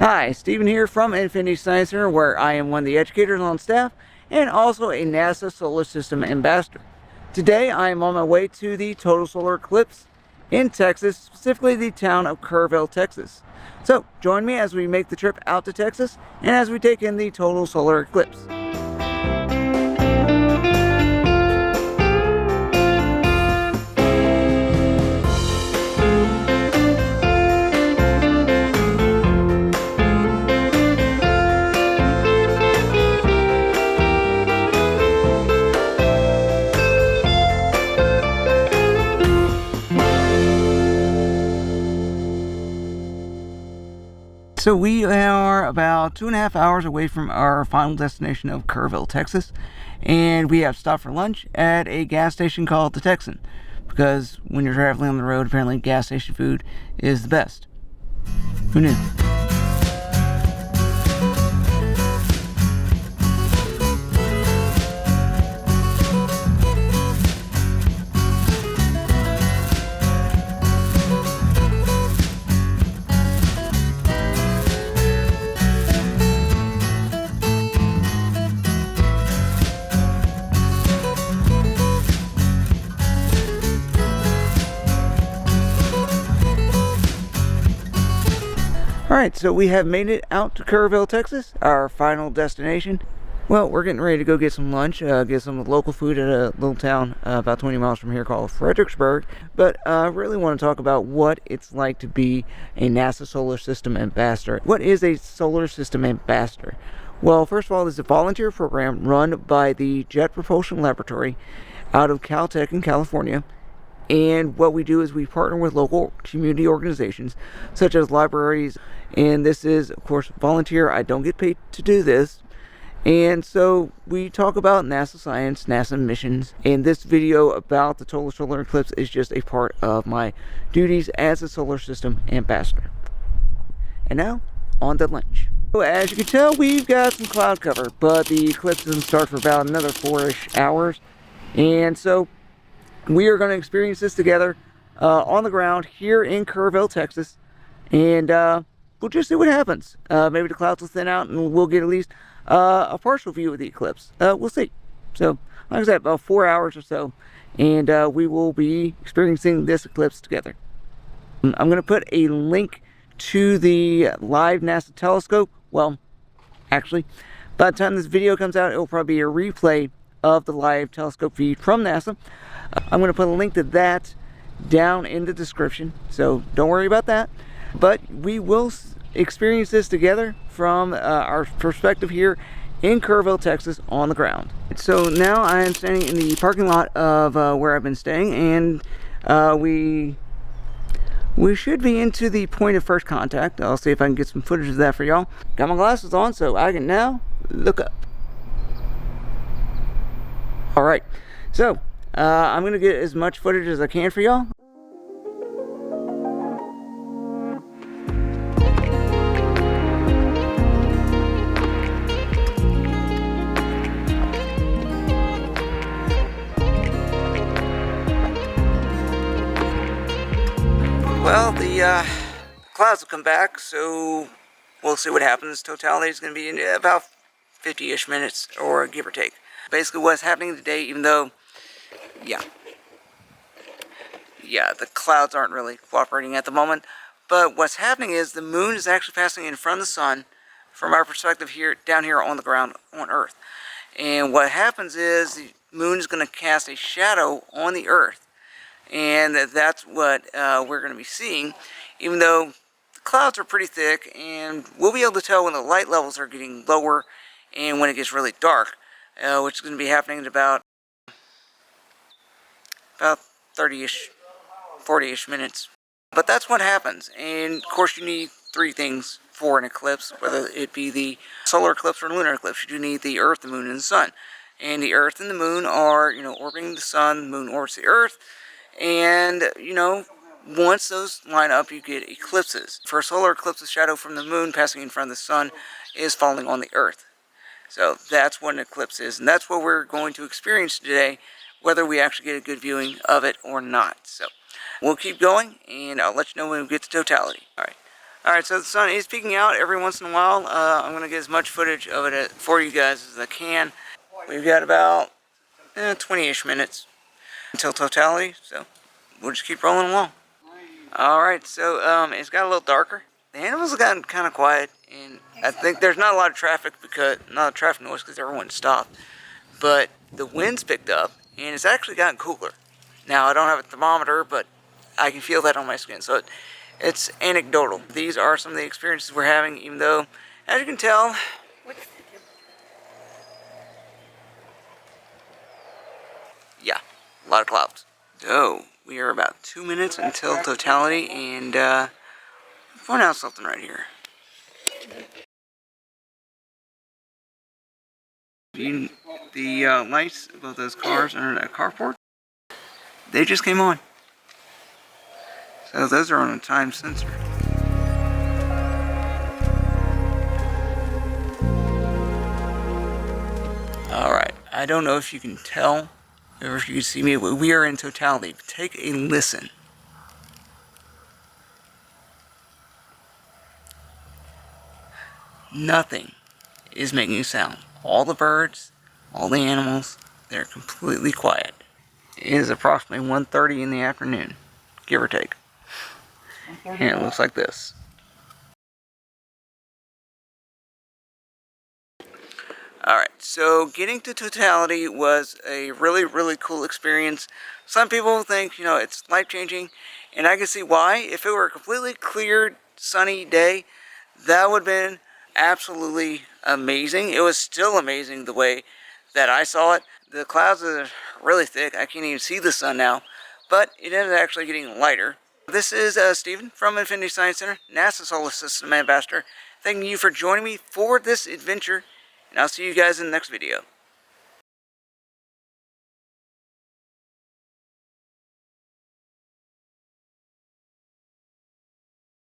Hi, Stephen here from Infinity Science Center, where I am one of the educators on staff and also a NASA Solar System Ambassador. Today I am on my way to the Total Solar Eclipse in Texas, specifically the town of Kerrville, Texas. So join me as we make the trip out to Texas and as we take in the Total Solar Eclipse. So we are about 2.5 hours away from our final destination of Kerrville, Texas, and we have stopped for lunch at a gas station called the Texan, because when you're traveling on the road, apparently gas station food is the best. Who knew? Alright, so we have made it out to Kerrville, Texas, our final destination. Well, we're getting ready to go get some lunch, get some local food at a little town about 20 miles from here called Fredericksburg. But I really want to talk about what it's like to be a NASA Solar System Ambassador. What is a Solar System Ambassador? Well, first of all, it's a volunteer program run by the Jet Propulsion Laboratory out of Caltech in California. And what we do is we partner with local community organizations such as libraries, and this is of course volunteer. I don't get paid to do this, and so we talk about NASA science, NASA missions, and this video about the Total Solar Eclipse is just a part of my duties as a solar system ambassador. And now on to lunch. So as you can tell, we've got some cloud cover, but the eclipse doesn't start for about another 4-ish hours, and so we are going to experience this together on the ground here in Kerrville, Texas, and we'll just see what happens. Maybe the clouds will thin out and we'll get at least a partial view of the eclipse. We'll see. So, like I said, about 4 hours or so, and we will be experiencing this eclipse together. I'm going to put a link to the live NASA telescope. Well, actually, by the time this video comes out, it will probably be a replay of the live telescope feed from NASA. I'm going to put a link to that down in the description, so don't worry about that. But we will experience this together from our perspective here in Kerrville, Texas, on the ground. So now I am standing in the parking lot of where I've been staying, and we should be into the point of first contact. I'll see if I can get some footage of that for y'all. Got my glasses on, so I can now look up. Alright, so I'm going to get as much footage as I can for y'all. Well, the clouds will come back, so we'll see what happens. Totality is going to be in about 50-ish minutes, or give or take. Basically what's happening today, even though yeah, the clouds aren't really cooperating at the moment, but what's happening is the moon is actually passing in front of the sun from our perspective here, down here on the ground on Earth. And what happens is the moon is going to cast a shadow on the Earth, and that's what we're going to be seeing, even though the clouds are pretty thick, and we'll be able to tell when the light levels are getting lower and when it gets really dark, which is going to be happening in about 30-ish, 40-ish minutes. But that's what happens, and of course you need 3 things for an eclipse, whether it be the solar eclipse or lunar eclipse. You do need the Earth, the moon, and the sun. And the Earth and the moon are, orbiting the sun, the moon orbits the Earth, and, once those line up, you get eclipses. For a solar eclipse, the shadow from the moon passing in front of the sun is falling on the Earth. So that's what an eclipse is, and that's what we're going to experience today, whether we actually get a good viewing of it or not. So we'll keep going, and I'll let you know when we get to totality. Alright, Alright, so the sun is peeking out every once in a while. I'm going to get as much footage of it for you guys as I can. We've got about 20-ish minutes until totality, so we'll just keep rolling along. Alright, so it's got a little darker. The animals have gotten kind of quiet, and I think there's not a lot of traffic noise because everyone stopped. But the wind's picked up, and it's actually gotten cooler. Now, I don't have a thermometer, but I can feel that on my skin, so it's anecdotal. These are some of the experiences we're having, even though, as you can tell, yeah, a lot of clouds. So, we are about 2 minutes until totality, and point out something right here. The lights above those cars under that carport, they just came on. So those are on a time sensor. Alright, I don't know if you can tell, or if you can see me, but we are in totality. Take a listen. Nothing is making a sound. All the birds, all the animals, they're completely quiet. It is approximately 1:30 in the afternoon, give or take. And it looks like this. Alright, so getting to totality was a really, really cool experience. Some people think, it's life-changing, and I can see why. If it were a completely clear, sunny day, that would have been absolutely amazing. It was still amazing the way that I saw it. The clouds are really thick. I can't even see the sun now, but it is actually getting lighter. This is Stephen from Infinity Science Center, NASA Solar System Ambassador. Thanking you for joining me for this adventure, and I'll see you guys in the next video.